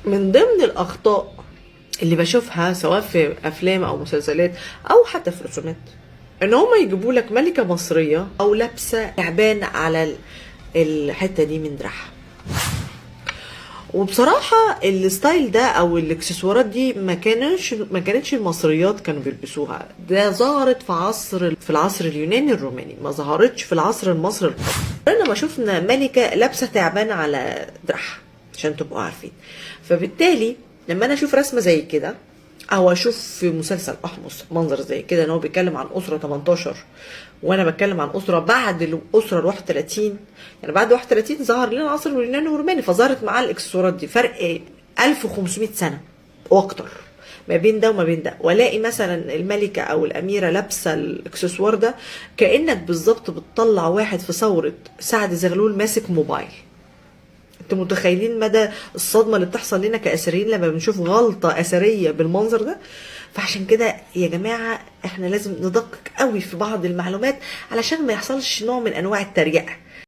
من ضمن الأخطاء اللي بشوفها سواء في أفلام أو مسلسلات أو حتى في رسومات، إن هما يجيبوا لك ملكة مصرية أو لابسة تعبان على الحتة دي من دراعها. وبصراحة الستايل ده او الاكسسوارات دي ما كانتش المصريات كانوا بيلبسوها، ده ظهرت في العصر اليوناني الروماني، ما ظهرتش في العصر المصري القديم. انا ما شفنا ملكة لابسة تعبان على دراعها عشان تبقوا عارفين. فبالتالي لما انا اشوف رسمة زي كده او اشوف في مسلسل احمص منظر زي كده ان هو بيتكلم عن اسره 18 وانا بتكلم عن اسره بعد الاسره ال 31، يعني بعد 31 ظهر لنا العصر اليوناني والروماني، فظهرت معاه الاكسسوارات دي فرق 1500 سنه واكتر ما بين ده وما بين ده، والاقي مثلا الملكه او الاميره لابسه الاكسسوار ده كانك بالظبط بتطلع واحد في ثوره سعد زغلول ماسك موبايل. انتوا متخيلين مدى الصدمه اللي بتحصل لنا كاثريين لما بنشوف غلطه اثريه بالمنظر ده؟ فعشان كده يا جماعه احنا لازم ندقق قوي في بعض المعلومات علشان ما يحصلش نوع من انواع التريقه.